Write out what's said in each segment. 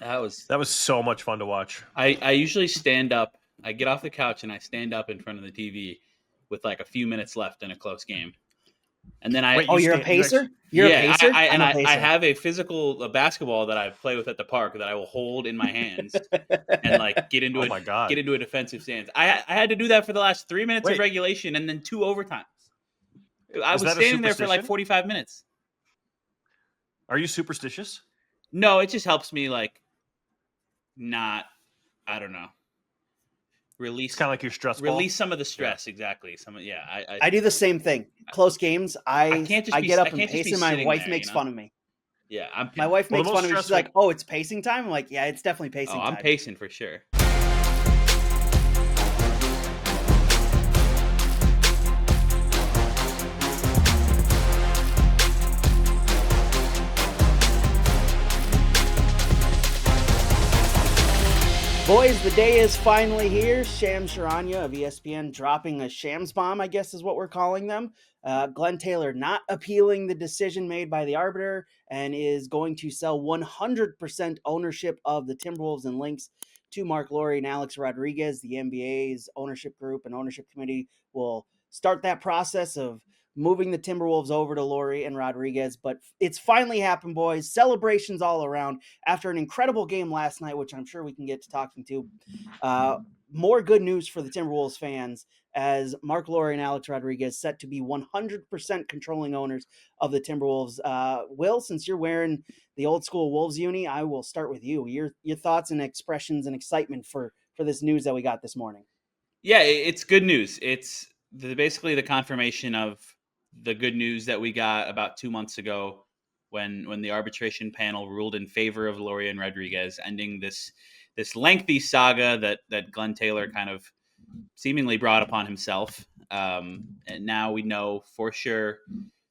That was so much fun to watch. I usually stand up. I get off the couch and I stand up in front of the TV with like a few minutes left in a close game. And then Wait, You're a pacer? You're a yeah, pacer? I'm a pacer. I have a basketball that I play with at the park that I will hold in my hands and like get into my God. get into a defensive stance. I had to do that for the last 3 minutes Wait. of regulation and then 2 overtimes. I Is was that a standing there for like superstition? 45 minutes. Are you superstitious? No, it just helps me like not, I don't know, release It's kind of like your stress ball. release some of the stress. Exactly. I do the same thing. Close games, I can't just get up I and can't just pace, be and my sitting wife there, makes fun of me. Yeah, My wife makes the fun of me. most She's like, "Oh, it's pacing time." I'm like, "Yeah, it's definitely pacing time." I'm pacing for sure. Boys, the day is finally here. Charania of ESPN dropping a Shams bomb, I guess is what we're calling them. Glen Taylor not appealing the decision made by the arbiter and is going to sell 100% ownership of the Timberwolves and Lynx to Marc and Alex Rodriguez. The NBA's ownership group and ownership committee will start that process of moving the Timberwolves over to Laurie and Rodriguez. But it's finally happened, boys. Celebrations all around after an incredible game last night, which I'm sure we can get to talking to. More good news for the Timberwolves fans as Marc and Alex Rodriguez set to be 100% controlling owners of the Timberwolves. Will, since you're wearing the old school Wolves uni, I will start with you. Your thoughts and expressions and excitement for this news that we got this morning. Yeah, it's good news. It's basically the confirmation of the good news that we got about 2 months ago when the arbitration panel ruled in favor of Laurie and Rodriguez, ending this lengthy saga that Glen Taylor kind of seemingly brought upon himself. And now we know for sure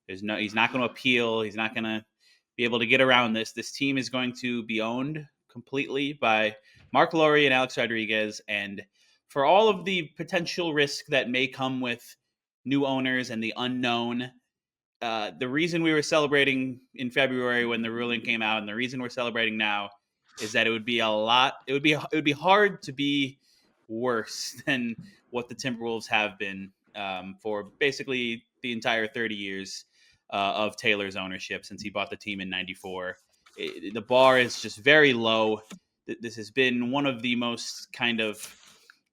he's not going to appeal. He's not going to be able to get around this. This team is going to be owned completely by Marc Lore and Alex Rodriguez. And for all of the potential risk that may come with new owners and the unknown, the reason we were celebrating in February when the ruling came out, and the reason we're celebrating now, is that it would be hard to be worse than what the Timberwolves have been for basically the entire 30 years of Taylor's ownership since he bought the team in '94. The bar is just very low. This has been one of the most kind of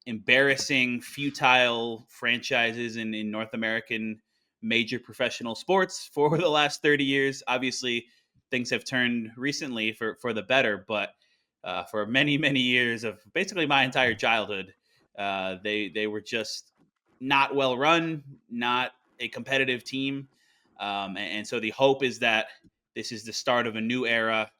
embarrassing, futile franchises in North American major professional sports for the last 30 years. Obviously, things have turned recently for the better, but for many, many years of basically my entire childhood, they were just not well run, not a competitive team. And so the hope is that this is the start of a new era,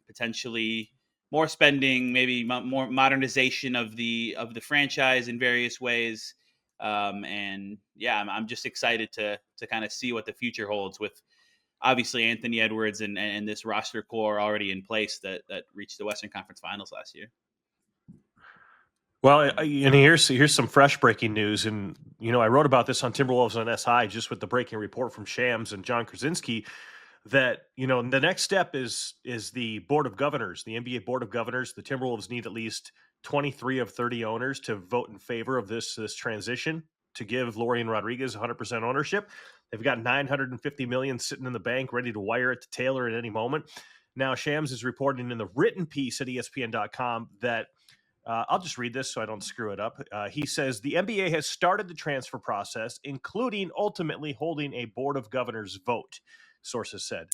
potentially more spending, maybe more modernization of the franchise in various ways. And yeah, I'm just excited to kind of see what the future holds with obviously Anthony Edwards and this roster core already in place that reached the Western Conference Finals last year. Well, and here's some fresh breaking news. And, I wrote about this on Timberwolves on SI just with the breaking report from Shams and John Krasinski that, the next step is the Board of Governors, the NBA Board of Governors. The Timberwolves need at least 23 of 30 owners to vote in favor of this transition to give Laurie and Rodriguez 100% ownership. They've got $950 million sitting in the bank ready to wire it to Taylor at any moment. Now, Shams is reporting in the written piece at ESPN.com that I'll just read this so I don't screw it up. He says the NBA has started the transfer process, including ultimately holding a Board of Governors vote, sources said,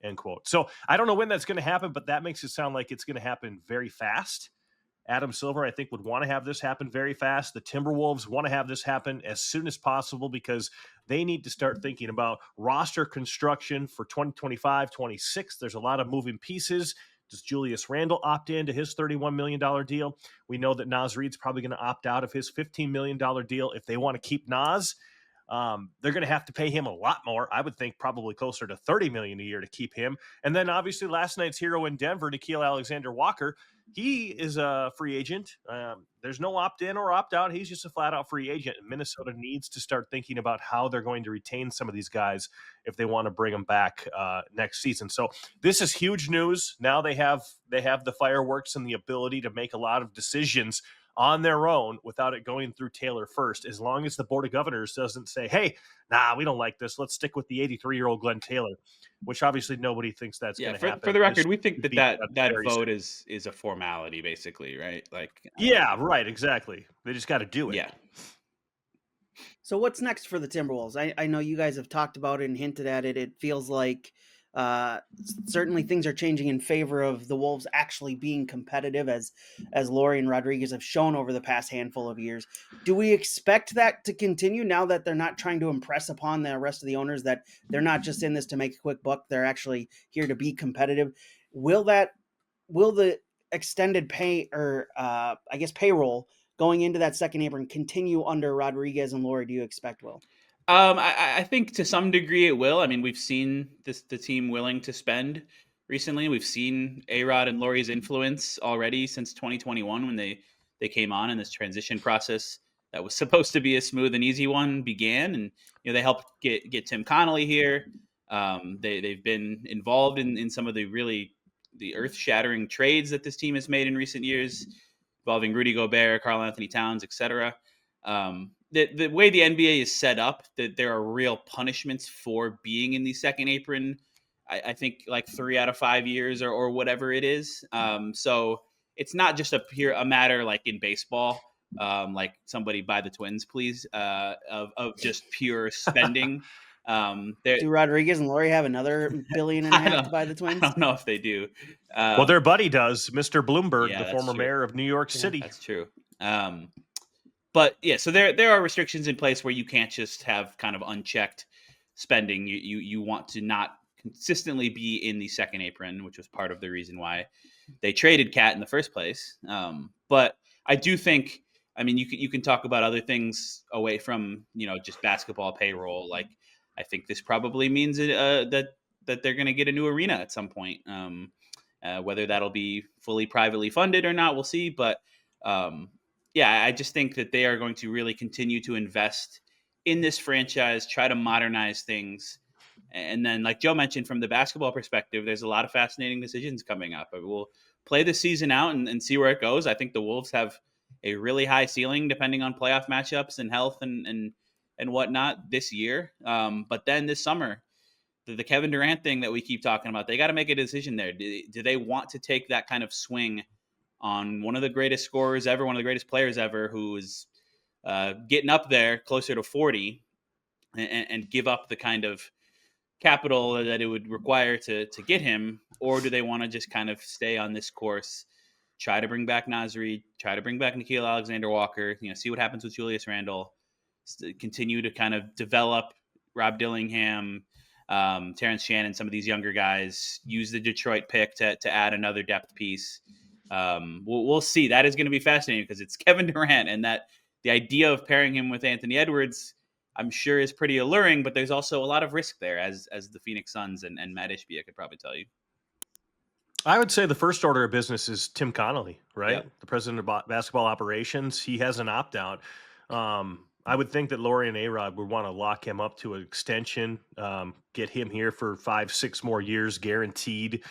end quote. So I don't know when that's going to happen, but that makes it sound like it's going to happen very fast. Adam Silver, I think, would want to have this happen very fast. The Timberwolves want to have this happen as soon as possible because they need to start thinking about roster construction for 2025, 26. There's a lot of moving pieces. Does Julius Randle opt into his $31 million deal? We know that Naz Reid's probably going to opt out of his $15 million deal. If they want to keep Naz, they're going to have to pay him a lot more. I would think probably closer to $30 million a year to keep him. And then obviously last night's hero in Denver, Nickeil Alexander-Walker, he is a free agent. There's no opt-in or opt-out. He's just a flat-out free agent. And Minnesota needs to start thinking about how they're going to retain some of these guys if they want to bring them back next season. So this is huge news. Now they have the fireworks and the ability to make a lot of decisions on their own without it going through Taylor first, as long as the Board of Governors doesn't say, hey, nah, we don't like this. Let's stick with the 83-year-old Glen Taylor, which obviously nobody thinks that's going to happen. For the record, we think This that would be that very vote soon. is a formality, basically, right? Like, Yeah, right, exactly. They just got to do it. yeah. So what's next for the Timberwolves? I know you guys have talked about it and hinted at it. It feels like certainly things are changing in favor of the Wolves actually being competitive, as Laurie and Rodriguez have shown over the past handful of years. Do we expect that to continue now that they're not trying to impress upon the rest of the owners, that they're not just in this to make a quick buck, they're actually here to be competitive? Will the extended pay, or I guess payroll, going into that second apron continue under Rodriguez and Laurie, do you expect, Will? I think to some degree it will. I mean, we've seen the team willing to spend recently. We've seen A-Rod and Laurie's influence already since 2021 when they came on and this transition process that was supposed to be a smooth and easy one began. And they helped get Tim Connolly here. They've been involved in some of the earth-shattering trades that this team has made in recent years, involving Rudy Gobert, Karl Anthony Towns, etc. The way the NBA is set up, that there are real punishments for being in the second apron. I think like 3 out of 5 years or whatever it is. So it's not just a matter like in baseball, like somebody buy the Twins, please, of just pure spending. Do Rodriguez and Laurie have another $1.5 billion to buy the Twins? I don't know if they do. Well, their buddy does, Mr. Bloomberg, Yeah, the former true. mayor of New York City. That's true. But yeah, so there are restrictions in place where you can't just have kind of unchecked spending. You want to not consistently be in the second apron, which was part of the reason why they traded Cat in the first place. But I do think, I mean, you can talk about other things away from just basketball payroll. Like, I think this probably means that they're going to get a new arena at some point. Whether that'll be fully privately funded or not, we'll see. But yeah, I just think that they are going to really continue to invest in this franchise, try to modernize things. And then, like Joe mentioned, from the basketball perspective, there's a lot of fascinating decisions coming up. We'll play the season out and see where it goes. I think the Wolves have a really high ceiling depending on playoff matchups and health and whatnot this year. But then this summer, the Kevin Durant thing that we keep talking about, they got to make a decision there. Do they want to take that kind of swing on one of the greatest scorers ever, one of the greatest players ever, who is getting up there closer to 40, and give up the kind of capital that it would require to get him? Or do they want to just kind of stay on this course, try to bring back Nasri, try to bring back Nickeil Alexander-Walker, see what happens with Julius Randle, continue to kind of develop Rob Dillingham, Terrence Shannon, some of these younger guys, use the Detroit pick to add another depth piece. We'll see. That is going to be fascinating because it's Kevin Durant, and that the idea of pairing him with Anthony Edwards, I'm sure, is pretty alluring, but there's also a lot of risk there, as the Phoenix Suns and Matt Ishbia could probably tell you. I would say the first order of business is Tim Connolly, right? Yep. The president of basketball operations. He has an opt-out. I would think that Laurie and A-Rod would want to lock him up to an extension, get him here for 5-6 more years guaranteed.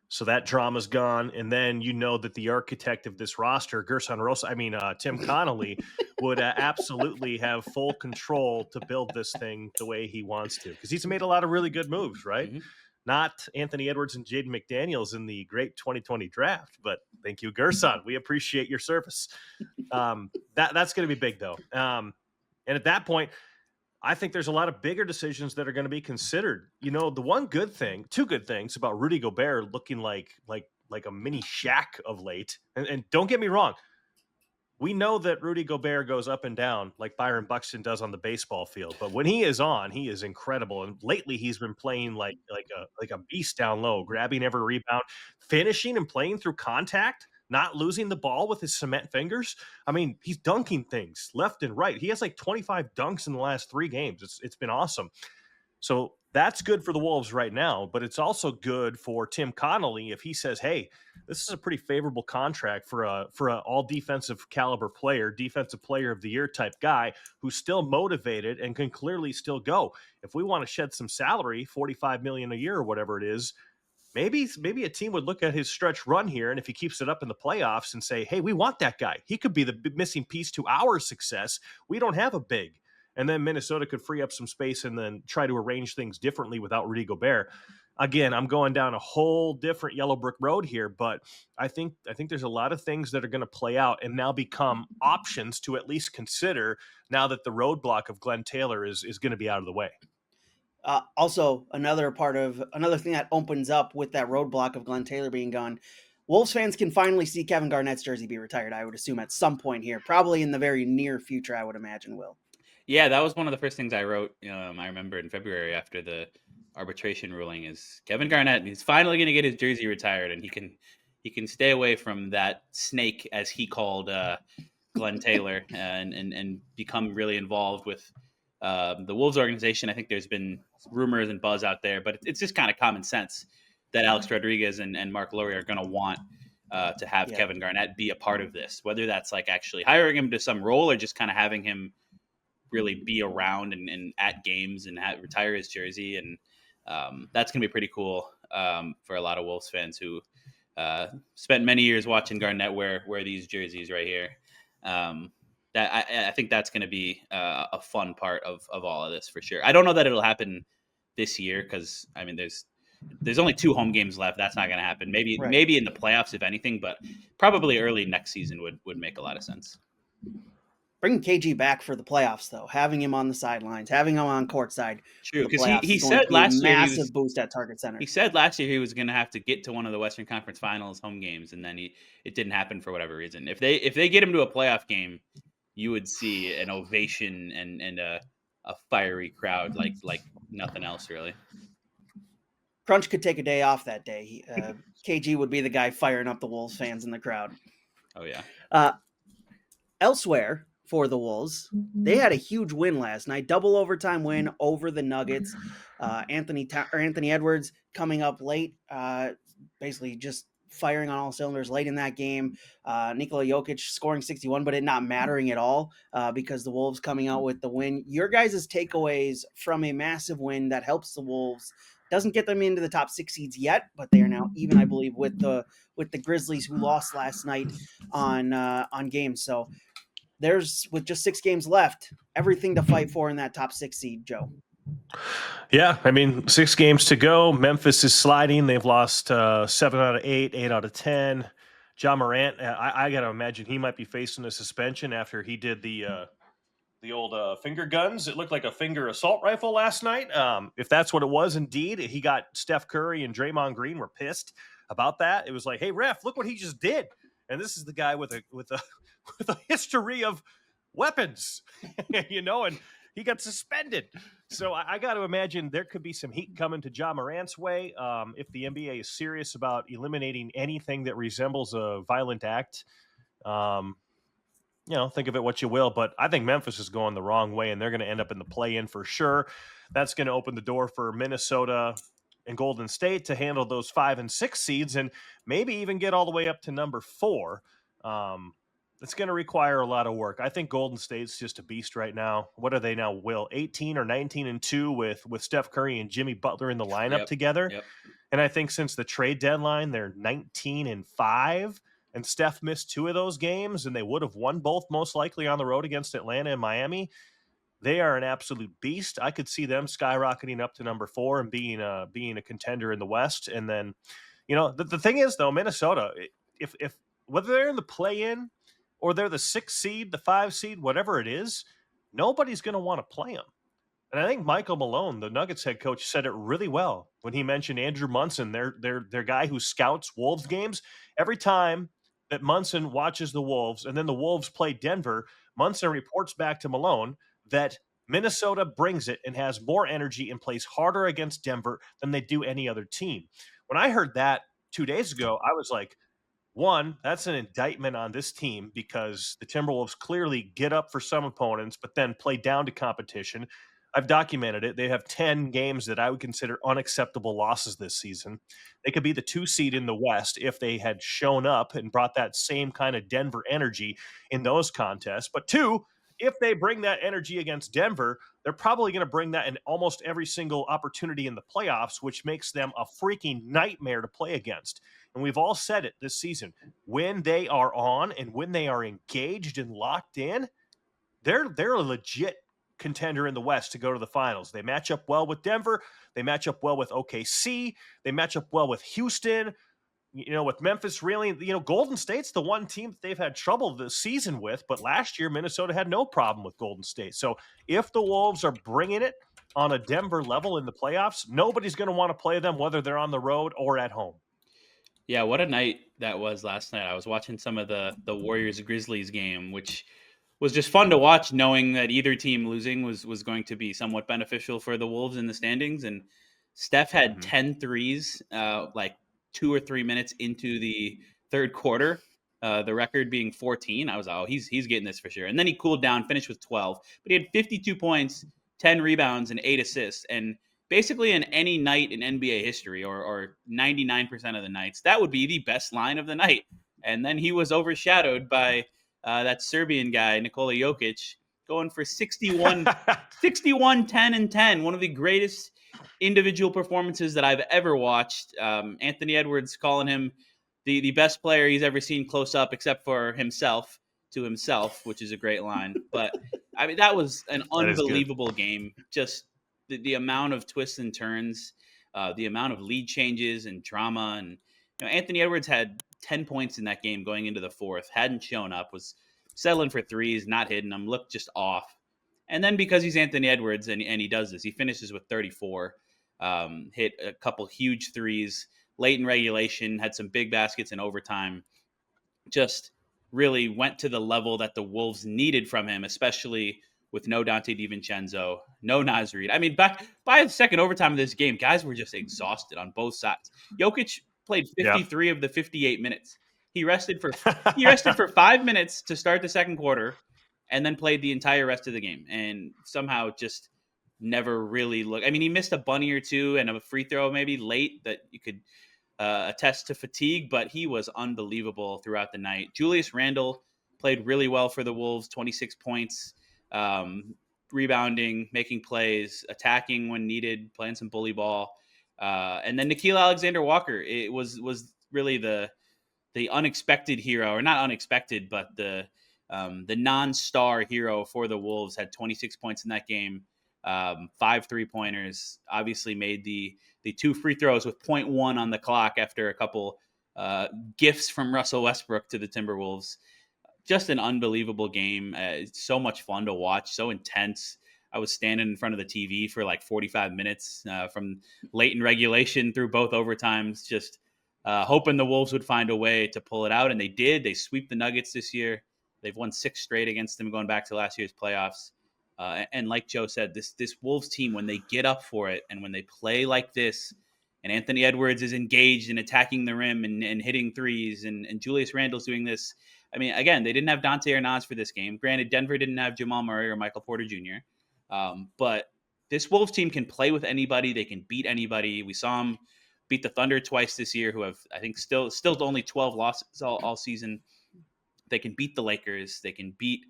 So that drama's gone. And then that the architect of this roster, Tim Connolly, would absolutely have full control to build this thing the way he wants to. Because he's made a lot of really good moves, right? Mm-hmm. Not Anthony Edwards and Jaden McDaniels in the great 2020 draft, but thank you, Gerson. We appreciate your service. That's going to be big, though. And at that point, I think there's a lot of bigger decisions that are going to be considered. Two good things about Rudy Gobert looking like a mini Shaq of late. And don't get me wrong, we know that Rudy Gobert goes up and down like Byron Buxton does on the baseball field. But when he is on, he is incredible. And lately, he's been playing like a beast down low, grabbing every rebound, finishing and playing through contact, not losing the ball with his cement fingers. I mean, he's dunking things left and right. He has like 25 dunks in the last 3 games. It's been awesome. So That's good for the Wolves right now, but it's also good for Tim Connolly if he says, "Hey, this is a pretty favorable contract for a all defensive caliber player, defensive player of the year type guy who's still motivated and can clearly still go. If we want to shed some salary, 45 million a year or whatever it is, maybe a team would look at his stretch run here, and if he keeps it up in the playoffs and say, hey, we want that guy. He could be the missing piece to our success. We don't have a big. And then Minnesota could free up some space and then try to arrange things differently without Rudy Gobert. Again, I'm going down a whole different yellow brick road here, but I think there's a lot of things that are going to play out and now become options to at least consider now that the roadblock of Glen Taylor is going to be out of the way. Also, another thing that opens up with that roadblock of Glen Taylor being gone, Wolves fans can finally see Kevin Garnett's jersey be retired, I would assume, at some point here, probably in the very near future, I would imagine, Will. Yeah, that was one of the first things I wrote. I remember in February after the arbitration ruling is Kevin Garnett. He's finally going to get his jersey retired, and he can stay away from that snake, as he called Glen Taylor, and become really involved with the Wolves organization. I think there's been rumors and buzz out there, but it's just kind of common sense that Alex Rodriguez and Marc Lore are going to want to have Kevin Garnett be a part of this, whether that's like actually hiring him to some role or just kind of having him really be around and at games and retire his jersey. And that's going to be pretty cool for a lot of Wolves fans who spent many years watching Garnett wear these jerseys right here. I think that's going to be a fun part of all of this for sure. I don't know that it'll happen this year because, I mean, there's only 2 home games left. That's not going to happen. Maybe in the playoffs, if anything, but probably early next season would make a lot of sense. Bringing KG back for the playoffs, though, having him on the sidelines, having him on courtside. True, because he said last year massive boost at Target Center. He said last year he was going to have to get to one of the Western Conference Finals home games, and then it didn't happen for whatever reason. If they get him to a playoff game, you would see an ovation and a fiery crowd like nothing else, really. Crunch could take a day off that day. KG would be the guy firing up the Wolves fans in the crowd. Oh, yeah. Elsewhere for the Wolves, they had a huge win last night, double overtime win over the Nuggets. Anthony Edwards coming up late, basically just firing on all cylinders late in that game. Nikola Jokic scoring 61, but it not mattering at all because the Wolves coming out with the win. Your guys' takeaways from a massive win that helps the Wolves, doesn't get them into the top 6 seeds yet, but they are now even, I believe, with the Grizzlies, who lost last night on games. So there's, with just 6 games left, everything to fight for in that top 6 seed, Joe. Yeah, I mean, 6 games to go. Memphis is sliding. They've lost 7 out of 8, 8 out of 10. Ja Morant, I got to imagine he might be facing a suspension after he did the old finger guns. It looked like a finger assault rifle last night. If that's what it was, indeed, he got Steph Curry and Draymond Green were pissed about that. It was like, hey, ref, look what he just did. And this is the guy with a history of weapons, and he got suspended. So I got to imagine there could be some heat coming to Ja Morant's way if the NBA is serious about eliminating anything that resembles a violent act. Think of it what you will, but I think Memphis is going the wrong way, and they're going to end up in the play-in for sure. That's going to open the door for Minnesota and Golden State to handle those 5 and 6 seeds and maybe even get all the way up to number 4. It's going to require a lot of work. I think Golden State's just a beast right now. What are they now, Will? 18 or 19-2 with Steph Curry and Jimmy Butler in the lineup together. Yep. And I think since the trade deadline, they're 19-5. And Steph missed 2 of those games, and they would have won both most likely on the road against Atlanta and Miami. They are an absolute beast. I could see them skyrocketing up to number 4 and being a contender in the West. And then, the thing is, though, Minnesota, if whether they're in the play-in or they're the 6th seed, the 5 seed, whatever it is, nobody's going to want to play them. And I think Michael Malone, the Nuggets head coach, said it really well when he mentioned Andrew Munson, their guy who scouts Wolves games. Every time that Munson watches the Wolves and then the Wolves play Denver, Munson reports back to Malone that Minnesota brings it and has more energy and plays harder against Denver than they do any other team. When I heard that 2 days ago, I was like, 1, that's an indictment on this team because the Timberwolves clearly get up for some opponents, but then play down to competition. I've documented it. They have 10 games that I would consider unacceptable losses this season. They could be the 2 seed in the West if they had shown up and brought that same kind of Denver energy in those contests. But 2, if they bring that energy against Denver, they're probably going to bring that in almost every single opportunity in the playoffs, which makes them a freaking nightmare to play against. And we've all said it this season. When they are on and when they are engaged and locked in, they're a legit contender in the West to go to the finals. They match up well with Denver. They match up well with OKC. They match up well with Houston. With Memphis, really, Golden State's the one team that they've had trouble this season with, but last year Minnesota had no problem with Golden State. So if the Wolves are bringing it on a Denver level in the playoffs, nobody's going to want to play them, whether they're on the road or at home. Yeah, what a night that was last night. I was watching some of the Warriors-Grizzlies game, which was just fun to watch, knowing that either team losing was going to be somewhat beneficial for the Wolves in the standings. And Steph had 10 threes, like 2 or 3 minutes into the third quarter, the record being 14. I was like, oh, he's getting this for sure. And then he cooled down, finished with 12. But he had 52 points, 10 rebounds, and 8 assists. And basically in any night in NBA history, or 99% of the nights, that would be the best line of the night. And then he was overshadowed by that Serbian guy, Nikola Jokic, going for 61, 10, and 10. One of the greatest individual performances that I've ever watched. Anthony Edwards calling him the best player he's ever seen close up, except for himself, to himself, which is a great line. But I mean, that was an unbelievable game. Just the amount of twists and turns, the amount of lead changes and drama. And Anthony Edwards had 10 points in that game going into the fourth, hadn't shown up, was settling for threes, not hitting them, looked just off. And then because he's Anthony Edwards and he does this, he finishes with 34, hit a couple huge threes late in regulation, had some big baskets in overtime, just really went to the level that the Wolves needed from him, especially with no Dante DiVincenzo, no Naz Reid. I mean, back by the second overtime of this game, guys were just exhausted on both sides. Jokic played 53 of the 58 minutes. He rested for 5 minutes to start the second quarter, and then played the entire rest of the game, and somehow just never really looked. I mean, he missed a bunny or two and a free throw maybe late that you could attest to fatigue, but he was unbelievable throughout the night. Julius Randle played really well for the Wolves, 26 points, rebounding, making plays, attacking when needed, playing some bully ball. And then Nickeil Alexander-Walker, it was really the unexpected hero, or not unexpected, but the non-star hero for the Wolves. Had 26 points in that game, 5 3-pointers, obviously made the 2 free throws with 0.1 on the clock after a couple gifts from Russell Westbrook to the Timberwolves. Just an unbelievable game. It's so much fun to watch, so intense. I was standing in front of the TV for like 45 minutes from late in regulation through both overtimes, just hoping the Wolves would find a way to pull it out. And they did. They sweep the Nuggets this year. They've won 6 straight against them going back to last year's playoffs. And like Joe said, this Wolves team, when they get up for it and when they play like this, and Anthony Edwards is engaged in attacking the rim and hitting threes, and Julius Randle's doing this. I mean, again, they didn't have Dante or Naz for this game. Granted, Denver didn't have Jamal Murray or Michael Porter Jr., but this Wolves team can play with anybody. They can beat anybody. We saw them beat the Thunder twice this year, who have, I think, still only 12 losses all season. They can beat the Lakers. They can beat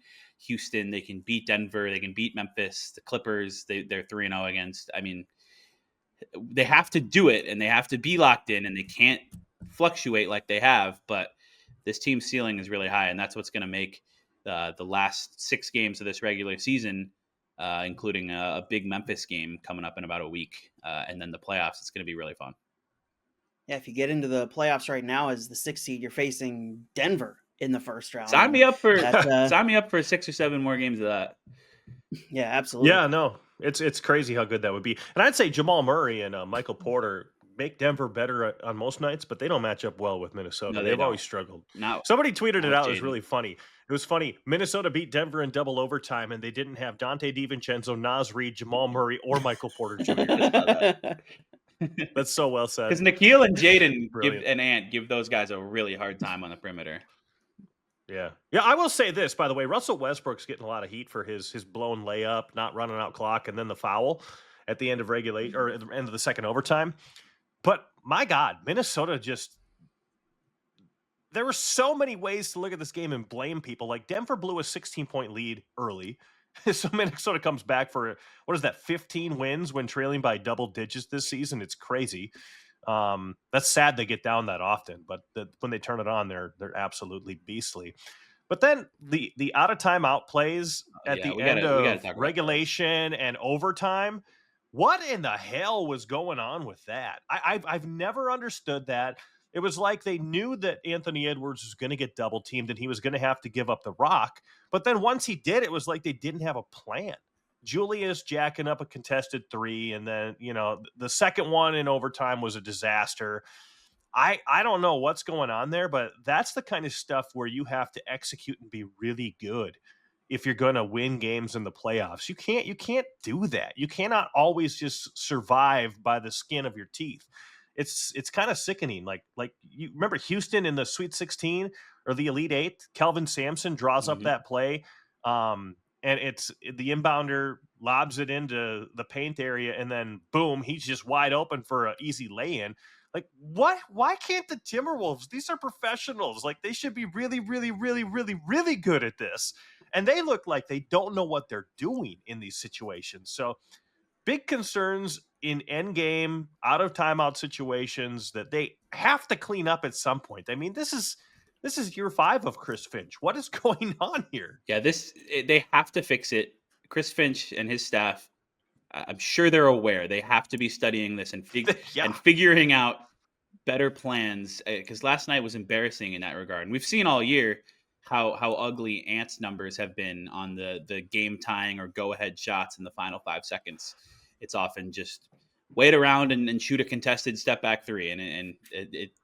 Houston. They can beat Denver. They can beat Memphis. The Clippers, they're 3-0 against. I mean, they have to do it, and they have to be locked in, and they can't fluctuate like they have. But this team's ceiling is really high, and that's what's going to make the last 6 games of this regular season, including a big Memphis game coming up in about a week, and then the playoffs. It's going to be really fun. Yeah, if you get into the playoffs right now as the 6th seed, you're facing Denver in the first round. Sign me up for 6 or 7 more games of that. Yeah, absolutely. Yeah, no, it's crazy how good that would be. And I'd say Jamal Murray and Michael Porter make Denver better on most nights, but they don't match up well with Minnesota. No, They've always struggled. No, somebody tweeted it out. It was really funny. It was funny. Minnesota beat Denver in double overtime, and they didn't have Dante DiVincenzo, Naz Reid, Jamal Murray, or Michael Porter Jr. That's so well said. Because Nickeil and Jaden and Ant give those guys a really hard time on the perimeter. Yeah. Yeah, I will say this, by the way, Russell Westbrook's getting a lot of heat for his blown layup, not running out clock, and then the foul at the end of regulate or at the end of the second overtime. But my God, Minnesota just there were so many ways to look at this game and blame people. Like Denver blew a 16-point lead early. So Minnesota comes back for what is that, 15 wins when trailing by double digits this season. It's crazy. That's sad they get down that often, but when they turn it on, they're absolutely beastly. But then the out of timeout plays at Yeah, the we end gotta of talk about those. regulation and overtime. What in the hell was going on with that? I've never understood that. It was like they knew that Anthony Edwards was going to get double teamed and he was going to have to give up the rock. But then once he did, it was like they didn't have a plan. Julius jacking up a contested three, and then the second one in overtime was a disaster. I don't know what's going on there, but that's the kind of stuff where you have to execute and be really good if you're going to win games in the playoffs. You can't do that. You cannot always just survive by the skin of your teeth. It's kind of sickening. Like you remember Houston in the Sweet 16 or the Elite 8, Kelvin Sampson draws up Mhm. that play. And it's the inbounder lobs it into the paint area, and then boom, he's just wide open for an easy lay-in. Like, what? Why can't the Timberwolves? These are professionals. Like, they should be really, really, really, really, really good at this. And they look like they don't know what they're doing in these situations. So, big concerns in end game, out of timeout situations that they have to clean up at some point. I mean, this is year 5 of Chris Finch. What is going on here? Yeah, they have to fix it. Chris Finch and his staff, I'm sure they're aware. They have to be studying this and Yeah. figuring out better plans, because last night was embarrassing in that regard. And we've seen all year how ugly Ant's numbers have been on the game tying or go ahead shots in the final 5 seconds. It's often just wait around and shoot a contested step back three, and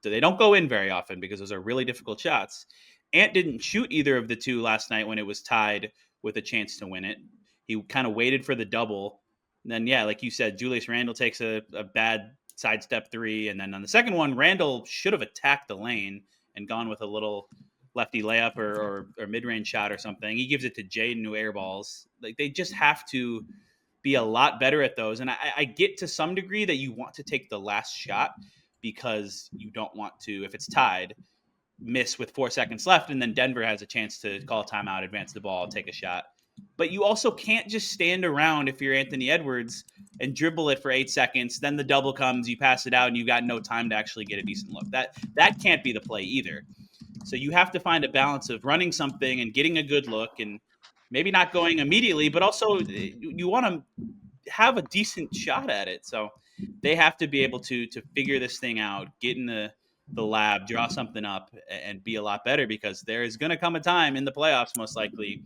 they don't go in very often because those are really difficult shots. Ant didn't shoot either of the two last night when it was tied with a chance to win it. He kind of waited for the double. And then, yeah, like you said, Julius Randle takes a bad sidestep three. And then on the second one, Randall should have attacked the lane and gone with a little lefty layup or mid-range shot or something. He gives it to Jaden, who airballs. Like, they just have to be a lot better at those. And I get to some degree that you want to take the last shot because you don't want to, if it's tied, miss with 4 seconds left, and then Denver has a chance to call a timeout, advance the ball, take a shot. But you also can't just stand around if you're Anthony Edwards and dribble it for 8 seconds. Then the double comes, you pass it out, and you got no time to actually get a decent look. That can't be the play either. So you have to find a balance of running something and getting a good look, and maybe not going immediately, but also you want to have a decent shot at it. So they have to be able to figure this thing out, get in the lab, draw something up, and be a lot better, because there is going to come a time in the playoffs, most likely,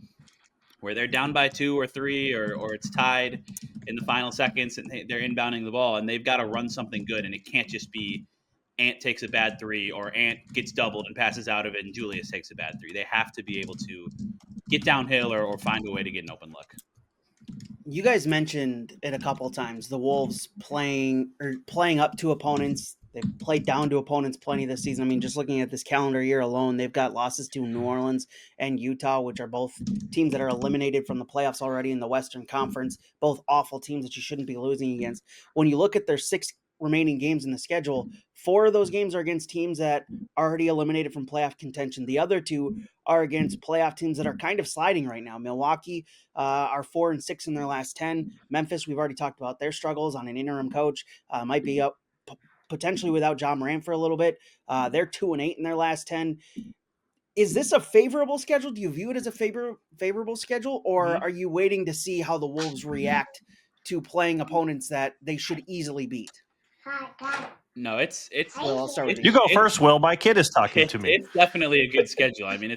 where they're down by 2 or 3 or it's tied in the final seconds and they're inbounding the ball and they've got to run something good. And it can't just be Ant takes a bad three or Ant gets doubled and passes out of it and Julius takes a bad three. They have to be able to get downhill or find a way to get an open look. You guys mentioned it a couple of times, the Wolves playing up to opponents. They've played down to opponents plenty this season. I mean, just looking at this calendar year alone, they've got losses to New Orleans and Utah, which are both teams that are eliminated from the playoffs already in the Western Conference, both awful teams that you shouldn't be losing against. When you look at their 6 remaining games in the schedule, 4 of those games are against teams that are already eliminated from playoff contention. The other 2 are against playoff teams that are kind of sliding right now. Milwaukee are 4-6 in their last 10. Memphis, we've already talked about their struggles on an interim coach, might be up potentially without John Moran for a little bit. They're 2-8 in their last 10. Is this a favorable schedule? Do you view it as a favorable schedule, or are you waiting to see how the Wolves react to playing opponents that they should easily beat? No, it's Well, I'll start with You go first, Will. My kid is talking to me. It's definitely a good schedule. I mean,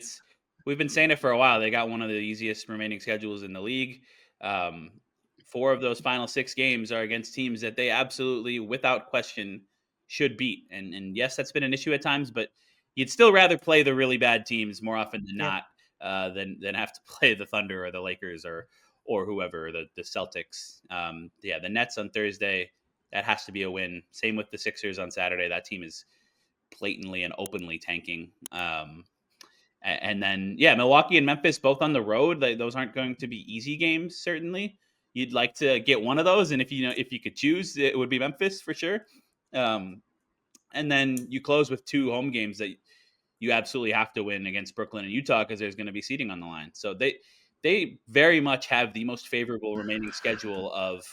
we've been saying it for a while. They got one of the easiest remaining schedules in the league. 4 of those final 6 games are against teams that they absolutely, without question, should beat. And yes, that's been an issue at times, but you'd still rather play the really bad teams more often than not than have to play the Thunder or the Lakers or whoever, the Celtics. The Nets on Thursday, that has to be a win. Same with the Sixers on Saturday. That team is blatantly and openly tanking. And then, yeah, Milwaukee and Memphis both on the road. Those aren't going to be easy games. Certainly, you'd like to get one of those, and if you could choose, it would be Memphis for sure. And then you close with 2 home games that you absolutely have to win against Brooklyn and Utah because there's going to be seeding on the line. So they very much have the most favorable remaining schedule of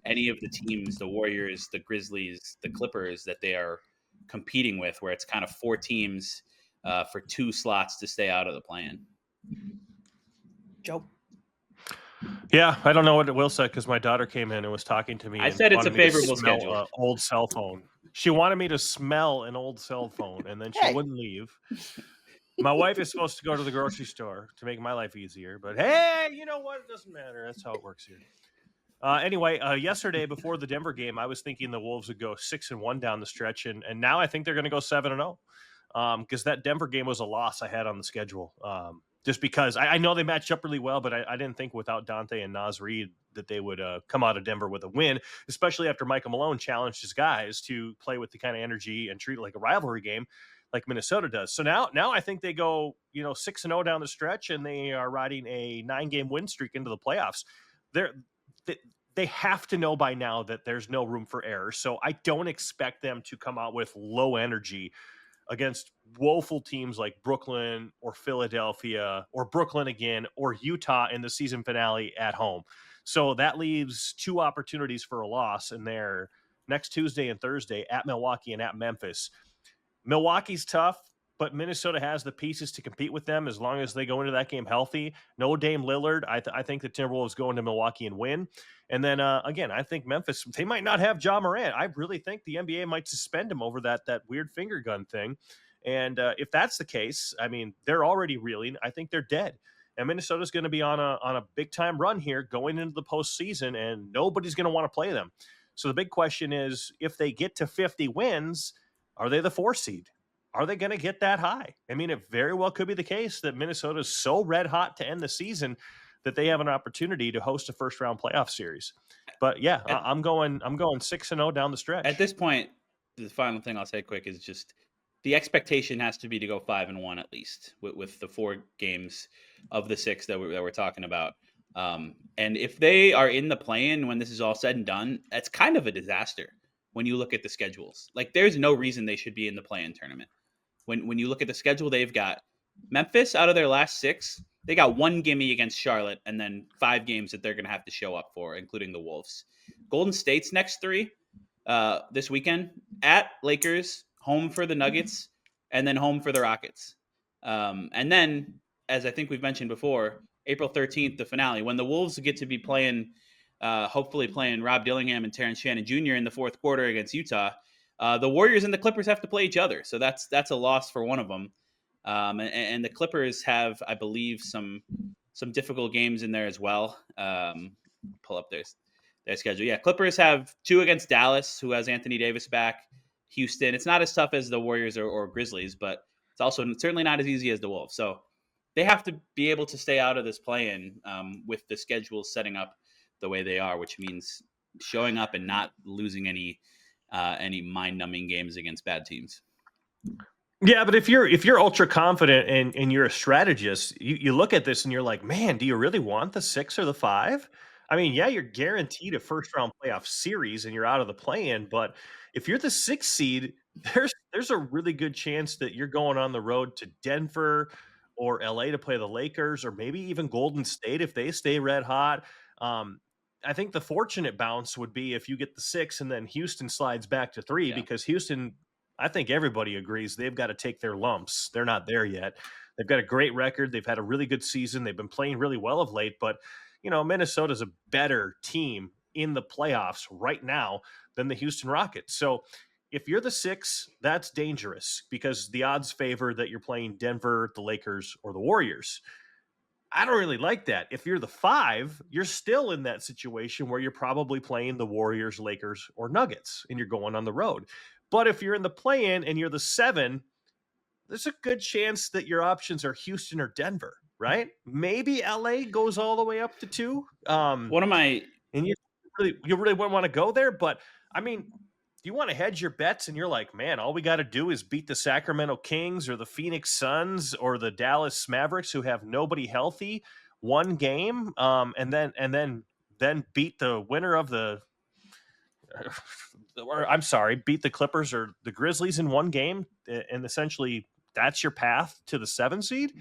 any of the teams, the Warriors, the Grizzlies, the Clippers, that they are competing with, where it's kind of 4 teams for 2 slots to stay out of the play-in. Joe? Yeah, I don't know what Will said because my daughter came in and was talking to me. I and said it's a wanted me to favorable smell schedule. a old cell phone. She wanted me to smell an old cell phone, and then she Hey. wouldn't leave. My wife is supposed to go to the grocery store to make my life easier, but hey, you know what? It doesn't matter. That's how it works here. Anyway, yesterday before the Denver game, I was thinking the Wolves would go 6-1 down the stretch, and now I think they're going to go 7-0 because that Denver game was a loss I had on the schedule. Just because I know they matched up really well, but I didn't think without Dante and Naz Reid that they would come out of Denver with a win, especially after Michael Malone challenged his guys to play with the kind of energy and treat it like a rivalry game like Minnesota does. So now I think they go 6-0 down the stretch, and they are riding a 9-game win streak into the playoffs. They have to know by now that there's no room for error. So I don't expect them to come out with low energy against woeful teams like Brooklyn or Philadelphia or Brooklyn again or Utah in the season finale at home. So that leaves 2 opportunities for a loss in there next Tuesday and Thursday at Milwaukee and at Memphis. Milwaukee's tough, but Minnesota has the pieces to compete with them as long as they go into that game healthy. No Dame Lillard. I think the Timberwolves go into Milwaukee and win. And then, again, I think Memphis, they might not have Ja Morant. I really think the NBA might suspend him over that weird finger gun thing. And if that's the case, I mean, they're already reeling. I think they're dead. And Minnesota's going to be on a big-time run here going into the postseason, and nobody's going to want to play them. So the big question is, if they get to 50 wins, are they the 4 seed? Are they going to get that high? I mean, it very well could be the case that Minnesota is so red hot to end the season that they have an opportunity to host a first round playoff series. But yeah, I'm going 6-0 down the stretch. At this point, the final thing I'll say quick is just the expectation has to be to go 5-1 at least with the 4 games of the 6 that we're talking about. And if they are in the play-in when this is all said and done, that's kind of a disaster when you look at the schedules. Like, there's no reason they should be in the play-in tournament. When you look at the schedule, they've got Memphis out of their last 6. They got 1 gimme against Charlotte, and then 5 games that they're going to have to show up for, including the Wolves. Golden State's next 3 this weekend at Lakers, home for the Nuggets, and then home for the Rockets. And then, as I think we've mentioned before, April 13th, the finale, when the Wolves get to be playing, hopefully playing Rob Dillingham and Terrence Shannon Jr. in the 4th quarter against Utah. The Warriors and the Clippers have to play each other, so that's a loss for one of them. And the Clippers have, I believe, some difficult games in there as well. Pull up their schedule. Yeah, Clippers have 2 against Dallas, who has Anthony Davis back. Houston. It's not as tough as the Warriors or Grizzlies, but it's also certainly not as easy as the Wolves. So they have to be able to stay out of this play-in with the schedule setting up the way they are, which means showing up and not losing any mind-numbing games against bad teams. Yeah, but if you're ultra confident and you're a strategist, you look at this and you're like, man, do you really want the 6 or the 5? I mean, yeah, you're guaranteed a first round playoff series and you're out of the play-in, but if you're the 6th seed, there's a really good chance that you're going on the road to Denver or LA to play the Lakers, or maybe even Golden State if they stay red hot. I think the fortunate bounce would be if you get the 6 and then Houston slides back to 3, because Houston, I think everybody agrees they've got to take their lumps. They're not there yet. They've got a great record. They've had a really good season. They've been playing really well of late, but Minnesota's a better team in the playoffs right now than the Houston Rockets. So if you're the 6, that's dangerous because the odds favor that you're playing Denver, the Lakers, or the Warriors. I don't really like that. If you're the 5, you're still in that situation where you're probably playing the Warriors, Lakers, or Nuggets, and you're going on the road. But if you're in the play-in and you're the 7, there's a good chance that your options are Houston or Denver, right? Maybe LA goes all the way up to 2. One of my and you really wouldn't want to go there, but I mean, you want to hedge your bets and you're like, man, all we got to do is beat the Sacramento Kings or the Phoenix Suns or the Dallas Mavericks who have nobody healthy one game, and then beat the winner of the or I'm sorry, beat the Clippers or the Grizzlies in one game, and essentially that's your path to the 7 seed.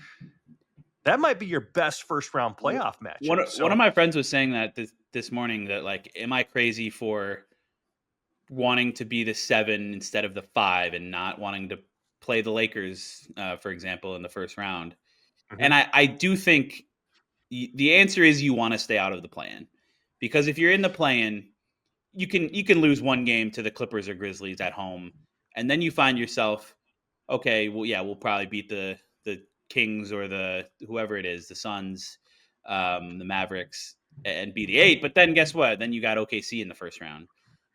That might be your best first round playoff matchup. One of my friends was saying that this morning that, like, am I crazy for wanting to be the 7 instead of the 5 and not wanting to play the Lakers, for example, in the first round? Mhm. And I do think the answer is you want to stay out of the play-in, because if you're in the play-in, you can lose one game to the Clippers or Grizzlies at home, and then you find yourself, okay, well, yeah, we'll probably beat the Kings or the whoever it is, the Suns, the Mavericks, and be the 8. But then guess what? Then you got OKC in the first round,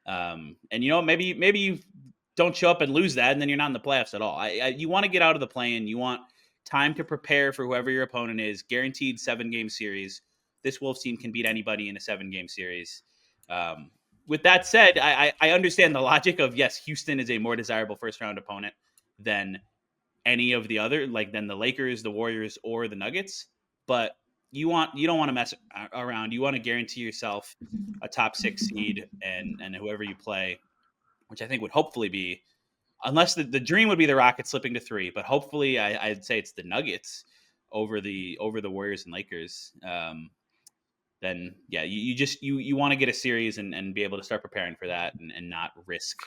and maybe you don't show up and lose that, and then you're not in the playoffs at all. You want to get out of the play-in. You want time to prepare for whoever your opponent is. Guaranteed 7-game series. This Wolves team can beat anybody in a 7-game series. With that said, I understand the logic of, yes, Houston is a more desirable first-round opponent than any of the other, like than the Lakers, the Warriors, or the Nuggets. But you don't want to mess around. You want to guarantee yourself a top 6 seed and whoever you play, which I think would hopefully be, unless the dream would be the Rockets slipping to 3, but hopefully I'd say it's the Nuggets over the Warriors and Lakers. Then yeah, you want to get a series and be able to start preparing for that and not risk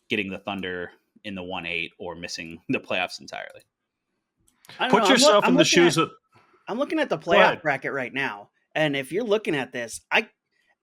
getting the Thunder in the 1-8 or missing the playoffs entirely. Put yourself in the shoes of. I'm looking at the playoff bracket right now, and if you're looking at this,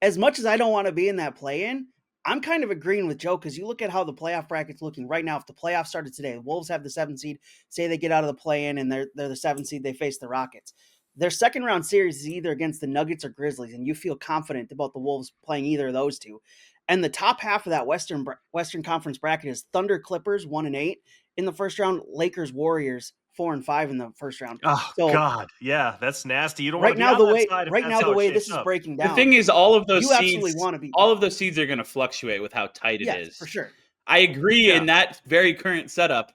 as much as I don't want to be in that play-in, I'm kind of agreeing with Joe, because you look at how the playoff bracket's looking right now. If the playoffs started today, the Wolves have the 7 seed. Say they get out of the play-in and they're the 7 seed, they face the Rockets. Their second round series is either against the Nuggets or Grizzlies, and you feel confident about the Wolves playing either of those two. And the top half of that Western Conference bracket is Thunder Clippers 1-8 in the first round, Lakers Warriors 4-5 in the first round. Oh, so, God, yeah, that's nasty. You don't right want to now be on that side. Right now, the way this is breaking down. The thing is, all of those you seeds, absolutely want to be. All of those seeds are going to fluctuate with how tight it is. For sure. I agree in that very current setup.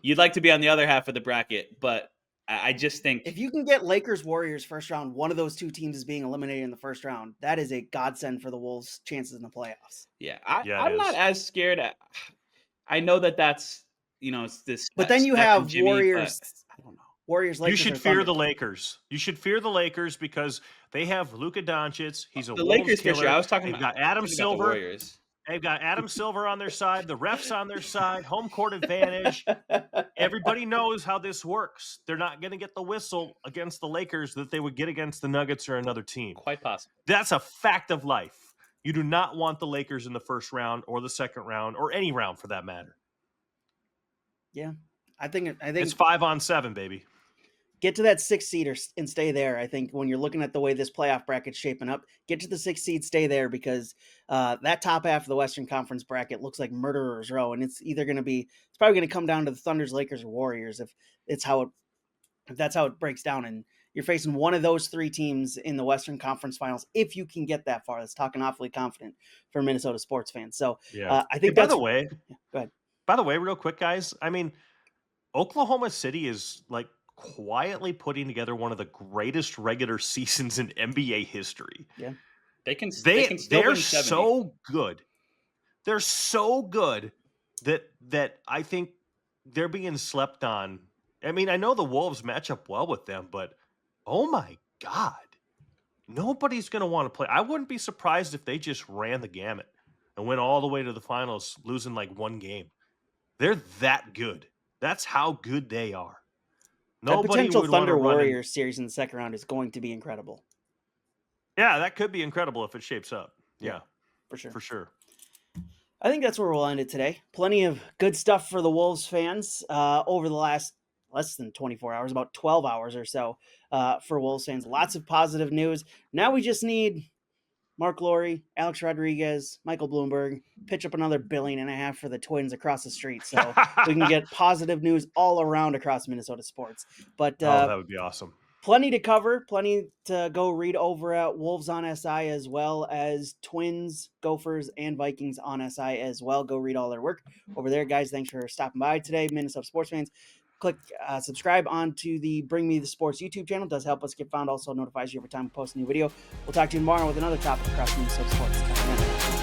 You'd like to be on the other half of the bracket, but I just think if you can get Lakers Warriors first round, one of those two teams is being eliminated in the first round. That is a godsend for the Wolves' chances in the playoffs. Yeah, I'm not as scared. I know that's it's this. But then you have Jimmy, Warriors. I don't know. Warriors. Lakers. You should fear the Lakers. You should fear the Lakers because they have Luka Doncic. He's a the Wolves Lakers killer. Fisher, I was talking They've about. Got Adam Silver. The Warriors. They've got Adam Silver on their side, the refs on their side, home court advantage. Everybody knows how this works. They're not going to get the whistle against the Lakers that they would get against the Nuggets or another team. Quite possible. That's a fact of life. You do not want the Lakers in the first round or the second round or any round for that matter. Yeah, I think it's 5-on-7, baby. Get to that 6 seed and stay there. I think when you're looking at the way this playoff bracket's shaping up, get to the 6 seed, stay there, because that top half of the Western Conference bracket looks like murderer's row, and it's probably going to come down to the Thunders, Lakers, or Warriors if that's how it breaks down, and you're facing one of those 3 teams in the Western Conference Finals if you can get that far. That's talking awfully confident for Minnesota sports fans. So yeah, I think. By the way, go ahead. By the way, real quick, guys. I mean, Oklahoma City is like quietly putting together one of the greatest regular seasons in NBA history. Yeah. They're so good. They're so good that I think they're being slept on. I mean, I know the Wolves match up well with them, but oh my God, nobody's going to want to play. I wouldn't be surprised if they just ran the gamut and went all the way to the finals, losing like one game. They're that good. That's how good they are. The potential Thunder Warriors series in the second round is going to be incredible. Yeah, that could be incredible if it shapes up. Yeah, for sure. For sure. I think that's where we'll end it today. Plenty of good stuff for the Wolves fans over the last less than 24 hours, about 12 hours or so for Wolves fans. Lots of positive news. Now we just need Marc Lore, Alex Rodriguez, Michael Bloomberg, pitch up another $1.5 billion for the Twins across the street, so we can get positive news all around across Minnesota sports. But that would be awesome. plenty to cover, plenty to go read over at Wolves on SI, as well as Twins, Gophers, and Vikings on SI as well. Go read all their work over there, guys. Thanks for stopping by today, Minnesota sports fans. Click subscribe onto the Bring Me the Sports YouTube channel. It does help us get found. Also notifies you every time we post a new video. We'll talk to you tomorrow with another topic across Minnesota sports.